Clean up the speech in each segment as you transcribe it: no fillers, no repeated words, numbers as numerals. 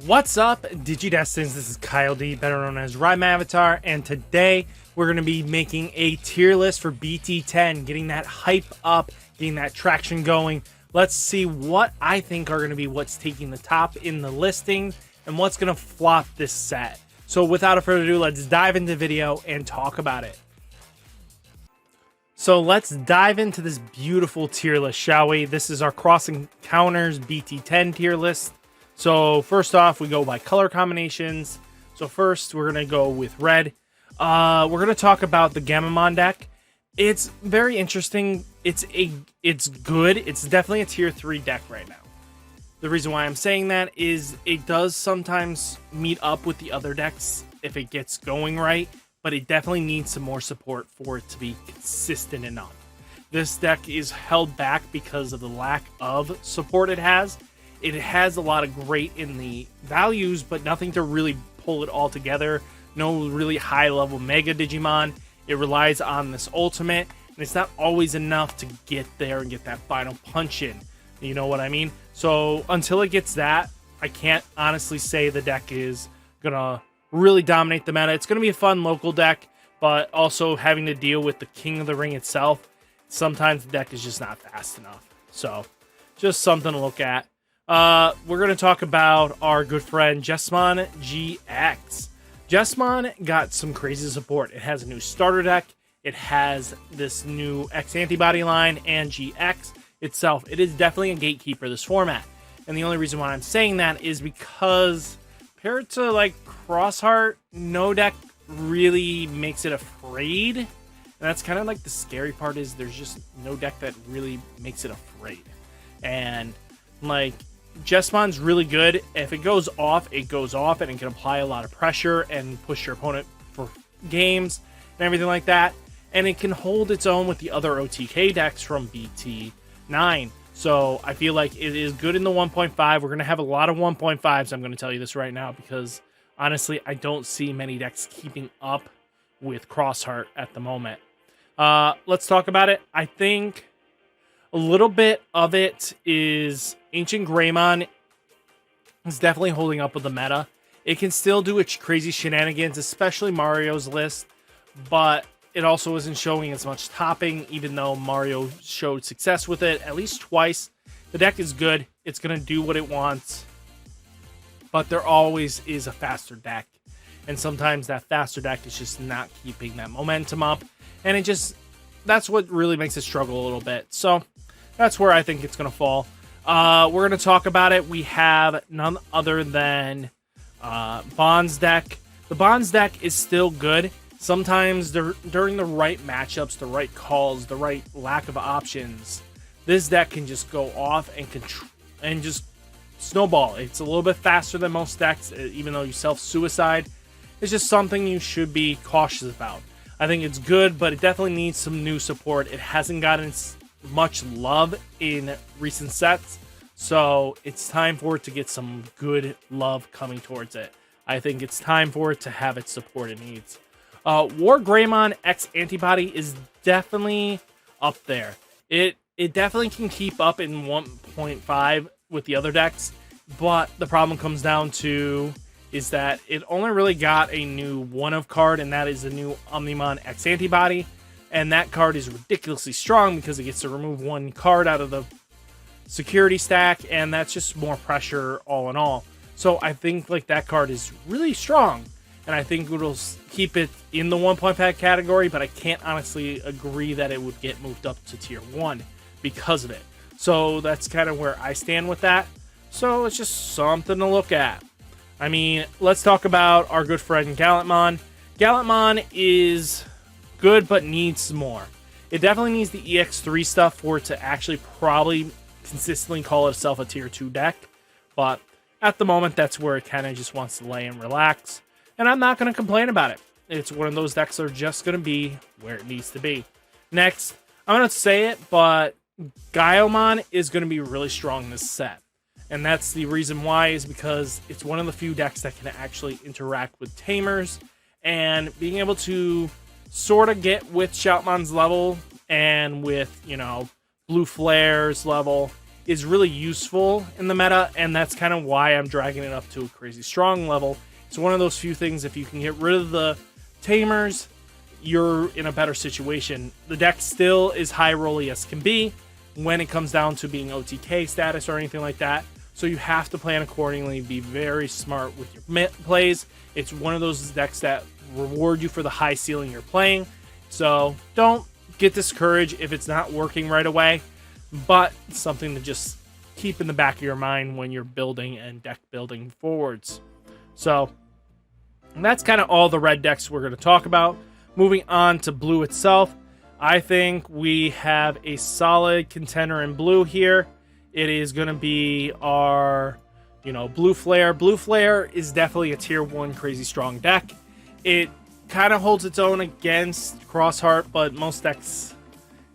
What's up, Digidestins? This is Kyle D, better known as RideMyAvatar, and today we're going to be making a tier list for BT-10, getting that hype up, getting that traction going. Let's see what I think are going to be what's taking the top in the listing and what's going to flop this set. So without further ado, let's dive into the video and talk about it. So let's dive into this beautiful tier list, shall we? This is our Xros Encounters BT-10 tier list. So first off, we go by color combinations. So first, we're going to go with red. We're going to talk about the Digimon deck. It's very interesting. It's good. It's definitely a tier 3 deck right now. The reason why I'm saying that is it does sometimes meet up with the other decks if it gets going right, but it definitely needs some more support for it to be consistent enough. This deck is held back because of the lack of support it has. It has a lot of great in the values, but nothing to really pull it all together. No really high-level Mega Digimon. It relies on this ultimate, and it's not always enough to get there and get that final punch in. You know what I mean? So until it gets that, I can't honestly say the deck is going to really dominate the meta. It's going to be a fun local deck, but also having to deal with the King of the Ring itself, sometimes the deck is just not fast enough. So just something to look at. We're going to talk about our good friend Digimon GX. Digimon got some crazy support. It has a new starter deck. It has this new X antibody line and GX itself. It is definitely a gatekeeper, this format. And the only reason why I'm saying that is because compared to like Xros Heart, no deck really makes it afraid. And that's kind of like the scary part, is there's just no deck that really makes it afraid. And like Digimon's really good. If it goes off, it goes off, and it can apply a lot of pressure and push your opponent for games and everything like that. And it can hold its own with the other OTK decks from BT-9. So I feel like it is good in the 1.5. We're going to have a lot of 1.5s. I'm going to tell you this right now because honestly, I don't see many decks keeping up with Xros Heart at the moment. Let's talk about it. I think a little bit of it is Ancient Greymon is definitely holding up with the meta. It can still do its crazy shenanigans, especially Mario's list, but it also isn't showing as much topping, even though Mario showed success with it at least twice. The deck is good. It's going to do what it wants, but there always is a faster deck, and sometimes that faster deck is just not keeping that momentum up, and that's what really makes it struggle a little bit. So that's where I think it's going to fall. We're going to talk about it. We have none other than Bond's deck. The Bond's deck is still good. Sometimes during the right matchups, the right calls, the right lack of options, this deck can just go off and just snowball. It's a little bit faster than most decks, even though you self-suicide. It's just something you should be cautious about. I think it's good, but it definitely needs some new support. It hasn't gotten much love in recent sets, so it's time for it to get some good love coming towards it. I think it's time for it to have its support it needs. War Greymon X Antibody is definitely up there. It definitely can keep up in 1.5 with the other decks, but the problem comes down to is that it only really got a new one-of card, and that is the new Omnimon X Antibody. And that card is ridiculously strong because it gets to remove one card out of the security stack, and that's just more pressure all in all. So I think like that card is really strong, and I think it'll keep it in the 1.5 category, but I can't honestly agree that it would get moved up to tier 1 because of it. So that's kind of where I stand with that. So it's just something to look at. I mean, let's talk about our good friend Gallantmon. Gallantmon is good, but needs more. It definitely needs the EX3 stuff for it to actually probably consistently call itself a tier 2 deck. But at the moment, that's where it kind of just wants to lay and relax. And I'm not going to complain about it. It's one of those decks that are just going to be where it needs to be. Next, I'm going to say it, but Guilemon is going to be really strong in this set. And that's the reason why, is because it's one of the few decks that can actually interact with Tamers, and being able to sort of get with Shoutmon's level and with, you know, Blue Flare's level is really useful in the meta, and that's kind of why I'm dragging it up to a crazy strong level. It's one of those few things, if you can get rid of the tamers, you're in a better situation. The deck still is high rolly as can be when it comes down to being OTK status or anything like that. So you have to plan accordingly, be very smart with your plays. It's one of those decks that reward you for the high ceiling you're playing. So don't get discouraged if it's not working right away, but it's something to just keep in the back of your mind when you're building and deck building forwards. So that's kind of all the red decks we're going to talk about. Moving on to blue itself, I think we have a solid contender in blue here. It is going to be our, Blue Flare. Blue Flare is definitely a tier 1 crazy strong deck. It kind of holds its own against Xros Heart, but most decks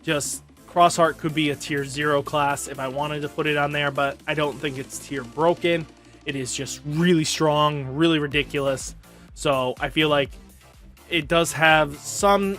just... Xros Heart could be a tier 0 class if I wanted to put it on there, but I don't think it's tier broken. It is just really strong, really ridiculous. So I feel like it does have some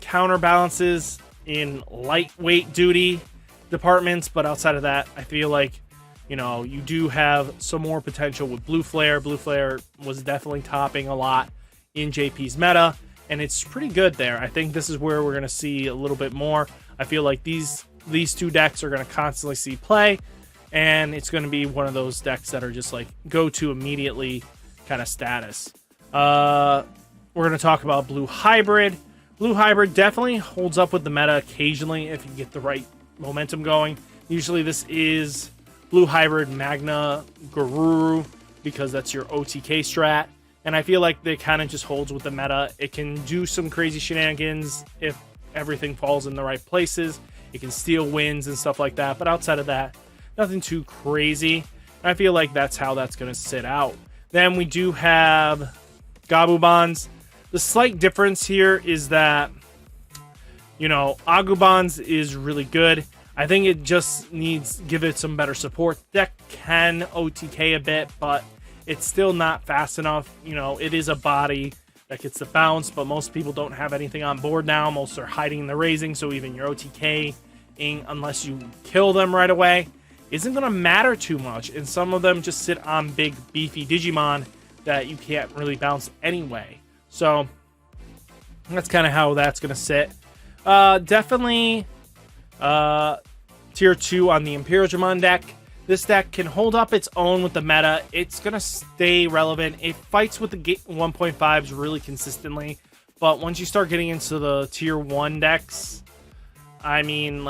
counterbalances in lightweight duty departments, but outside of that, I feel like, you do have some more potential with Blue Flare. Blue Flare was definitely topping a lot in JP's meta, and it's pretty good there. I think this is where we're going to see a little bit more. I feel like these two decks are going to constantly see play, and it's going to be one of those decks that are just like go to immediately kind of status. We're going to talk about Blue Hybrid. Blue Hybrid definitely holds up with the meta occasionally if you get the right momentum going. Usually this is Blue Hybrid Magna Guru because that's your OTK strat. And I feel like it kind of just holds with the meta. It can do some crazy shenanigans if everything falls in the right places. It can steal wins and stuff like that. But outside of that, nothing too crazy. I feel like that's how that's going to sit out. Then we do have Gabubons. The slight difference here is that, Agubons is really good. I think it just needs give it some better support. Deck can OTK a bit, but it's still not fast enough. It is a body that gets the bounce, but most people don't have anything on board now. Most are hiding in the raising, so even your OTKing, unless you kill them right away, isn't going to matter too much. And some of them just sit on big, beefy Digimon that you can't really bounce anyway. So that's kind of how that's going to sit. Definitely tier 2 on the Imperialdramon deck. This deck can hold up its own with the meta. It's going to stay relevant. It fights with the 1.5s really consistently. But once you start getting into the tier 1 decks, I mean,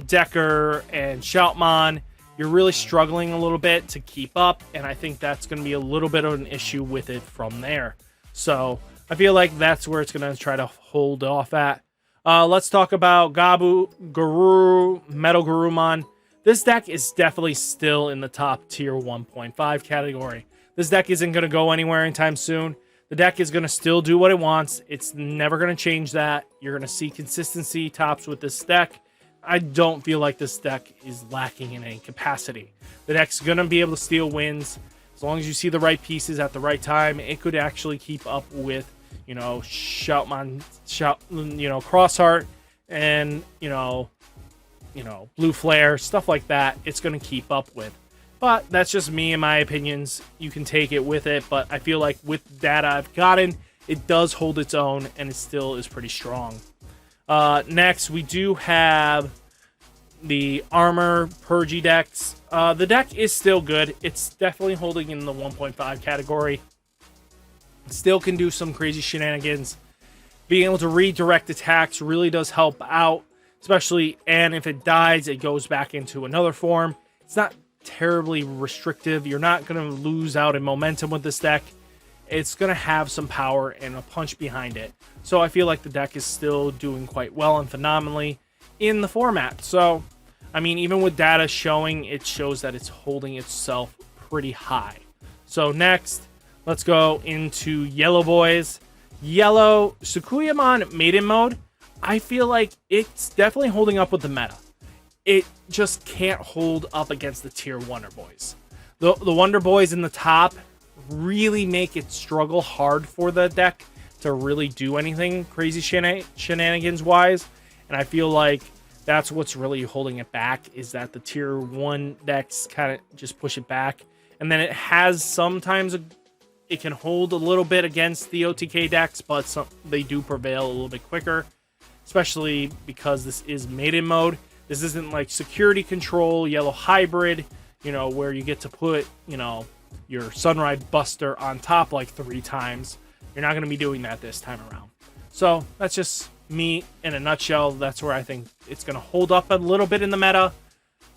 Decker and Shoutmon, you're really struggling a little bit to keep up. And I think that's going to be a little bit of an issue with it from there. So I feel like that's where it's going to try to hold off at. Let's talk about Guru, Metal Garurumon. This deck is definitely still in the top tier 1.5 category. This deck isn't going to go anywhere anytime soon. The deck is going to still do what it wants. It's never going to change that. You're going to see consistency tops with this deck. I don't feel like this deck is lacking in any capacity. The deck's going to be able to steal wins. As long as you see the right pieces at the right time, it could actually keep up with, Shoutmon, Xros Heart, and, Blue Flare, stuff like that. It's going to keep up with. But that's just me and my opinions. You can take it with it, but I feel like with the data I've gotten, it does hold its own, and it still is pretty strong. Next, we do have the Armor Purgy decks. The deck is still good. It's definitely holding in the 1.5 category. It still can do some crazy shenanigans. Being able to redirect attacks really does help out, especially, and if it dies, it goes back into another form. It's not terribly restrictive. You're not going to lose out in momentum with this deck. It's going to have some power and a punch behind it. So I feel like the deck is still doing quite well and phenomenally in the format. So, I mean, even with data showing, it shows that it's holding itself pretty high. So next, let's go into Yellow Boys. Yellow, Sukuyamon Maiden Mode. I feel like it's definitely holding up with the meta. It just can't hold up against the tier Wonder Boys. The Wonder Boys in the top really make it struggle hard for the deck to really do anything crazy shenanigans wise. And I feel like That's what's really holding it back, is that the tier 1 decks kind of just push it back. And then it has sometimes it can hold a little bit against the OTK decks, but they do prevail a little bit quicker, especially because this is maiden mode. This isn't like security control, yellow hybrid, you know, where you get to put, you know, your Sunrise Buster on top like 3 times. You're not going to be doing that this time around. So that's just me in a nutshell. That's where I think it's going to hold up a little bit in the meta,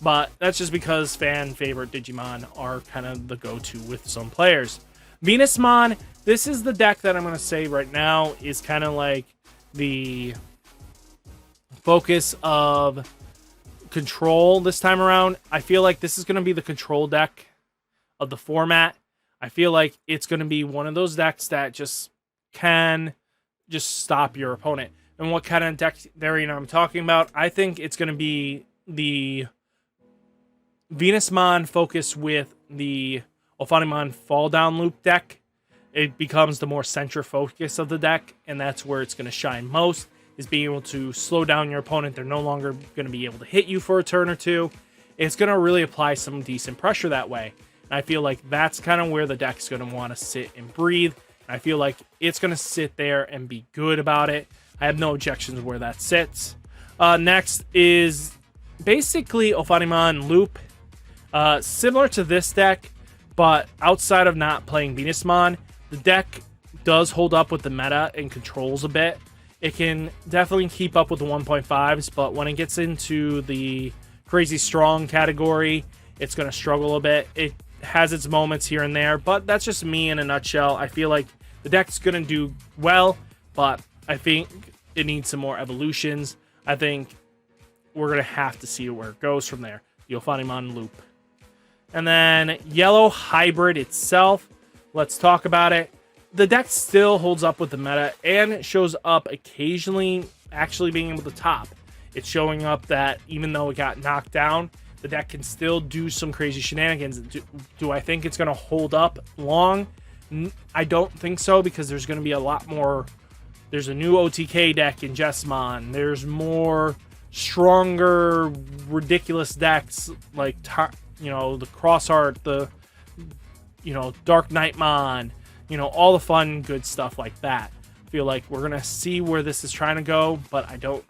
but that's just because fan favorite Digimon are kind of the go-to with some players. Venusmon, this is the deck that I'm going to say right now is kind of like the focus of control this time around. I feel like this is going to be the control deck of the format. I feel like it's going to be one of those decks that just can just stop your opponent. And what kind of deck variant I'm talking about? I think it's going to be the Venusmon focus with the Ophanimon Fall Down Loop deck. It becomes the more central focus of the deck, and that's where it's going to shine most, is being able to slow down your opponent. They're no longer going to be able to hit you for a turn or two. It's going to really apply some decent pressure that way. And I feel like that's kind of where the deck's going to want to sit and breathe. And I feel like it's going to sit there and be good about it. I have no objections where that sits. Next is basically Ophanimon Loop. Similar to this deck, but outside of not playing Venusmon, the deck does hold up with the meta and controls a bit. It can definitely keep up with the 1.5s, but when it gets into the crazy strong category, it's going to struggle a bit. It has its moments here and there, but that's just me in a nutshell. I feel like the deck's going to do well, but I think it needs some more evolutions. I think we're going to have to see where it goes from there. The Ophanimon Loop. And then Yellow Hybrid itself. Let's talk about it. The deck still holds up with the meta, and it shows up occasionally actually being able to top. It's showing up that even though it got knocked down, the deck can still do some crazy shenanigans. Do I think it's going to hold up long? I don't think so, because there's going to be a lot more. There's a new OTK deck in Jessamon. There's more stronger, ridiculous decks like, you know, the Crossheart, the, you know, Dark Knightmon, you know, all the fun, good stuff like that. I feel like we're going to see where this is trying to go, but I don't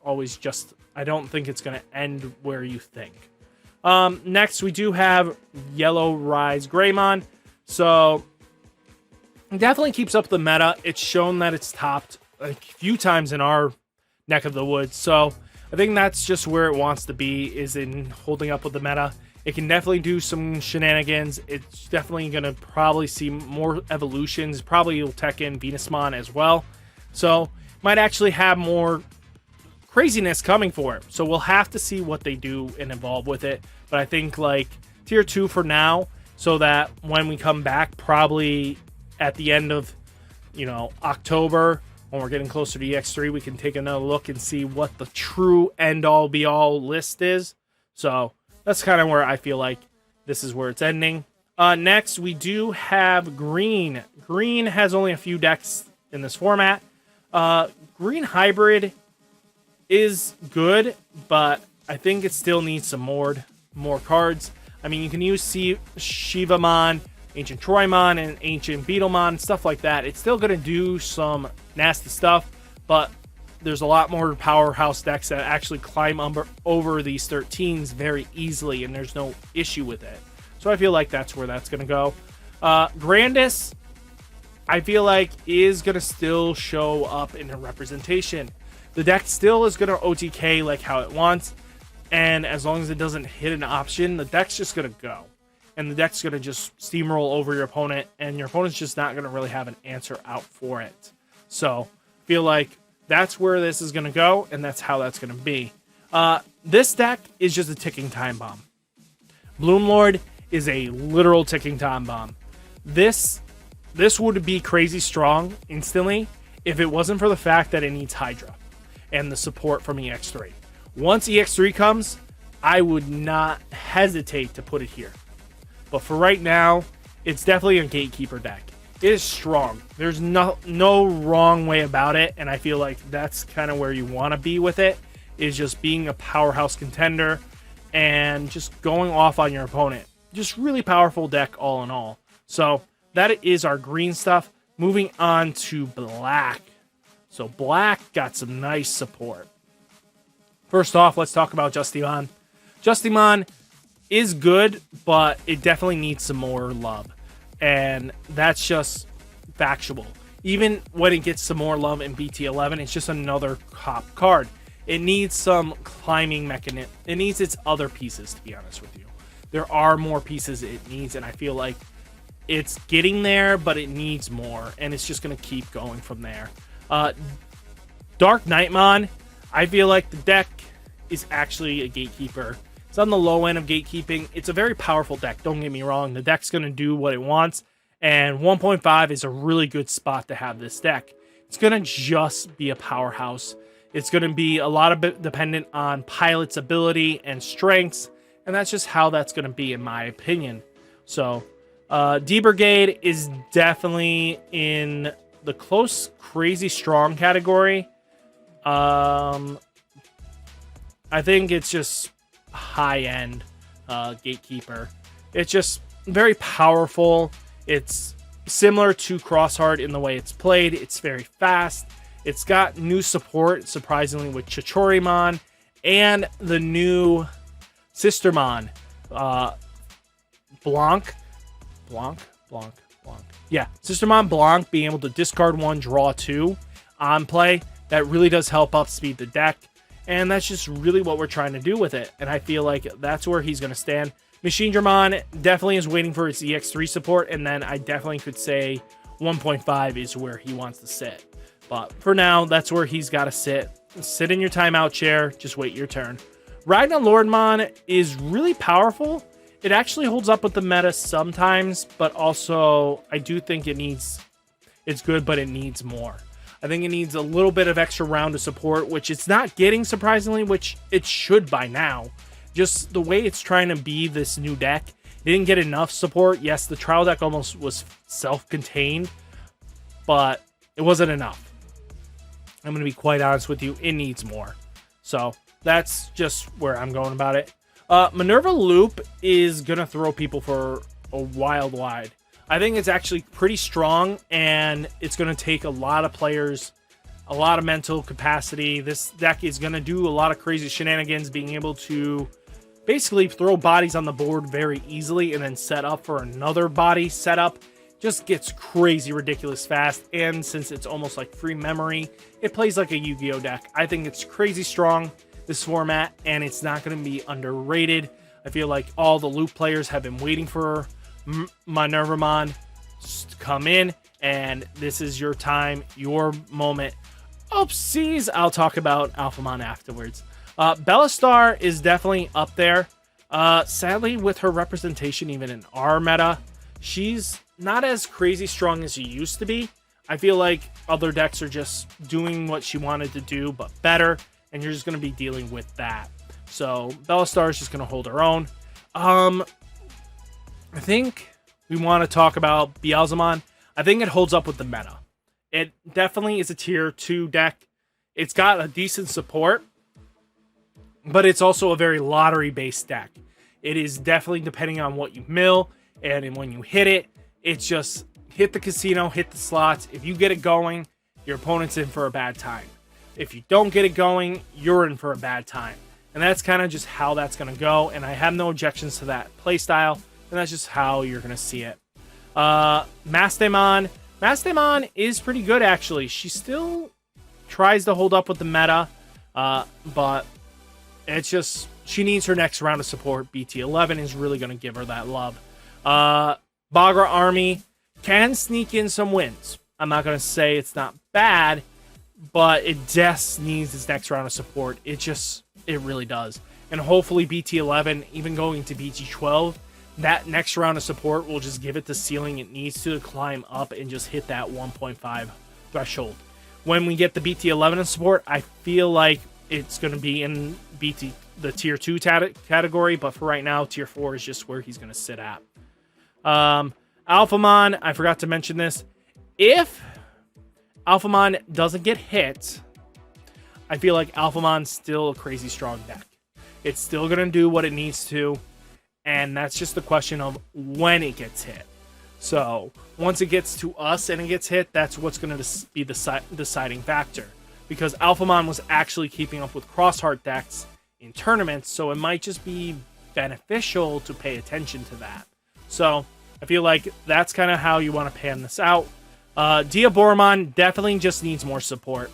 think it's going to end where you think. Next, we do have Yellow Rise Greymon. So, it definitely keeps up the meta. It's shown that it's topped a few times in our neck of the woods. So, I think that's just where it wants to be, is in holding up with the meta. It can definitely do some shenanigans. It's definitely going to probably see more evolutions. Probably will tech in Venusmon as well. So, might actually have more craziness coming for it. So, we'll have to see what they do and evolve with it. But I think, like, tier 2 for now, so that when we come back, probably at the end of, you know, October, when we're getting closer to EX3, we can take another look and see what the true end-all, be-all list is. So, that's kind of where I feel like this is where it's ending. Next, we do have Green. Green has only a few decks in this format. Green Hybrid is good, but I think it still needs some more cards. I mean, you can use Shivamon, Ancient Troymon, and Ancient Beetlemon, stuff like that. It's still going to do some nasty stuff, but there's a lot more powerhouse decks that actually climb over these 13s very easily, and there's no issue with it. So I feel like that's where that's going to go. Grandis, I feel like, is going to still show up in a representation. The deck still is going to OTK like how it wants, and as long as it doesn't hit an option, the deck's just going to go. And the deck's going to just steamroll over your opponent, and your opponent's just not going to really have an answer out for it. So I feel like that's where this is going to go, and that's how that's going to be. This deck is just a ticking time bomb. Bloomlord is a literal ticking time bomb. This would be crazy strong instantly if it wasn't for the fact that it needs Hydra and the support from EX3. Once EX3 comes, I would not hesitate to put it here. But for right now, it's definitely a gatekeeper deck. It is strong. There's no wrong way about it, and I feel like that's kind of where you want to be with it. is just being a powerhouse contender and just going off on your opponent. Just really powerful deck all in all. So that is our green stuff. Moving on to black. So black got some nice support. First off, let's talk about Justimon. Justimon is good, but it definitely needs some more love. And that's just factual. Even when it gets some more love in BT-11, it's just another cop card. It needs some climbing mechanism. It needs its other pieces, to be honest with you. There are more pieces it needs, and I feel like it's getting there, but it needs more, and it's just going to keep going from there. Dark Nightmon, I feel like the deck is actually a gatekeeper. It's on the low end of gatekeeping. It's a very powerful deck, don't get me wrong. The deck's going to do what it wants, and 1.5 is a really good spot to have this deck. It's going to just be a powerhouse. It's going to be a lot of dependent on Pilot's ability and strengths, and that's just how that's going to be, in my opinion. So, D-Brigade is definitely in the close, crazy strong category. I think it's just high-end gatekeeper. It's just very powerful. It's similar to Crossheart in the way it's played. It's very fast. It's got new support, surprisingly, with Chichorimon and the new Sistermon, Blanc. Yeah, Sistermon Blanc being able to discard 1, draw 2 on play. That really does help up speed the deck. And that's just really what we're trying to do with it. And I feel like that's where he's going to stand. Machine Dramon definitely is waiting for its EX3 support. And then I definitely could say 1.5 is where he wants to sit. But for now, that's where he's got to sit. Sit in your timeout chair. Just wait your turn. Ragnar Lordmon is really powerful. It actually holds up with the meta sometimes. But also, I do think it's good, but it needs more. I think it needs a little bit of extra round of support, which it's not getting, surprisingly, which it should by now. Just the way it's trying to be this new deck, it didn't get enough support. Yes, the trial deck almost was self-contained, but it wasn't enough. I'm going to be quite honest with you, it needs more. So that's just where I'm going about it. Minerva Loop is going to throw people for a wild ride. I think it's actually pretty strong, and it's going to take a lot of players, a lot of mental capacity. This deck is going to do a lot of crazy shenanigans, being able to basically throw bodies on the board very easily and then set up for another body setup. Just gets crazy, ridiculous fast, and since it's almost like free memory, it plays like a Yu-Gi-Oh deck. I think it's crazy strong, this format, and it's not going to be underrated. I feel like all the loop players have been waiting for Minervamon to come in, and this is your time, your moment. Oopsies, I'll talk about Alphamon afterwards. Bellastar is definitely up there. Sadly, with her representation even in our meta, she's not as crazy strong as she used to be. I feel like other decks are just doing what she wanted to do, but better, and you're just going to be dealing with that. So Bellastar is just going to hold her own. I think we want to talk about Beelzemon. I think it holds up with the meta. It definitely is a tier 2 deck. It's got a decent support, but it's also a very lottery-based deck. It is definitely depending on what you mill, and when you hit it, it's just hit the casino, hit the slots. If you get it going, your opponent's in for a bad time. If you don't get it going, you're in for a bad time. And that's kind of just how that's going to go, and I have no objections to that playstyle. And that's just how you're going to see it. Mastemon. Mastemon is pretty good, actually. She still tries to hold up with the meta. But it's just, she needs her next round of support. BT-11 is really going to give her that love. Bagra Army can sneak in some wins. I'm not going to say it's not bad, but it just needs its next round of support. It really does. And hopefully BT-11, even going to BT-12, that next round of support will just give it the ceiling it needs to climb up and just hit that 1.5 threshold. When we get the BT-11 support, I feel like it's going to be in the tier 2 category, but for right now, tier 4 is just where he's going to sit at. Alphamon, I forgot to mention this. If Alphamon doesn't get hit, I feel like Alphamon's still a crazy strong deck. It's still going to do what it needs to, and that's just the question of when it gets hit. So once it gets to us and it gets hit, that's what's going to be the deciding factor. Because Alphamon was actually keeping up with Xros decks in tournaments, so it might just be beneficial to pay attention to that. So I feel like that's kind of how you want to pan this out. Diaboromon definitely just needs more support.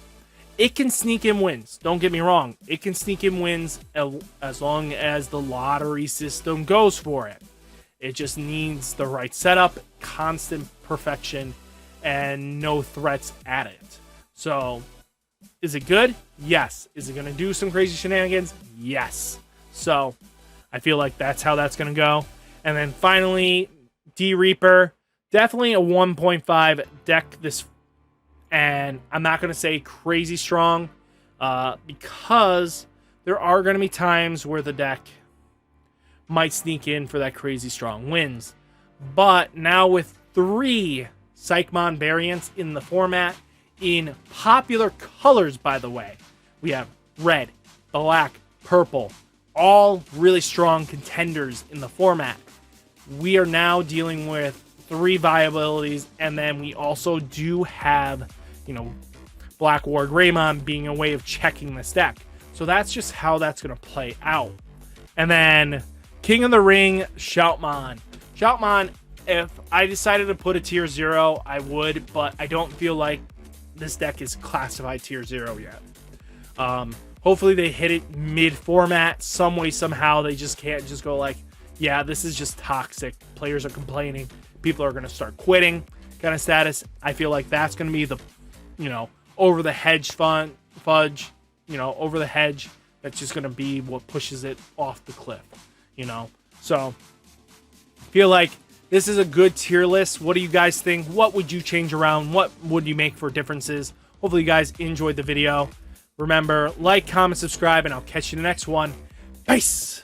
It can sneak in wins, don't get me wrong. It can sneak in wins as long as the lottery system goes for it. It just needs the right setup, constant perfection, and no threats at it. So, is it good? Yes. Is it going to do some crazy shenanigans? Yes. So, I feel like that's how that's going to go. And then finally, D-Reaper. Definitely a 1.5 deck this, and I'm not going to say crazy strong, because there are going to be times where the deck might sneak in for that crazy strong wins. But now with 3 Psychmon variants in the format, in popular colors, by the way, we have red, black, purple, all really strong contenders in the format. We are now dealing with 3 viabilities, and then we also do have, Black War Greymon being a way of checking this deck. So that's just how that's going to play out. And then King of the Ring, Shoutmon. Shoutmon, if I decided to put a tier 0, I would, but I don't feel like this deck is classified tier 0 yet. Hopefully they hit it mid-format, some way, somehow. They just can't just go like, yeah, this is just toxic. Players are complaining. People are going to start quitting kind of status. I feel like that's going to be the, over the hedge fudge, over the hedge. That's just going to be what pushes it off the cliff, So, I feel like this is a good tier list. What do you guys think? What would you change around? What would you make for differences? Hopefully you guys enjoyed the video. Remember, like, comment, subscribe, and I'll catch you in the next one. Peace!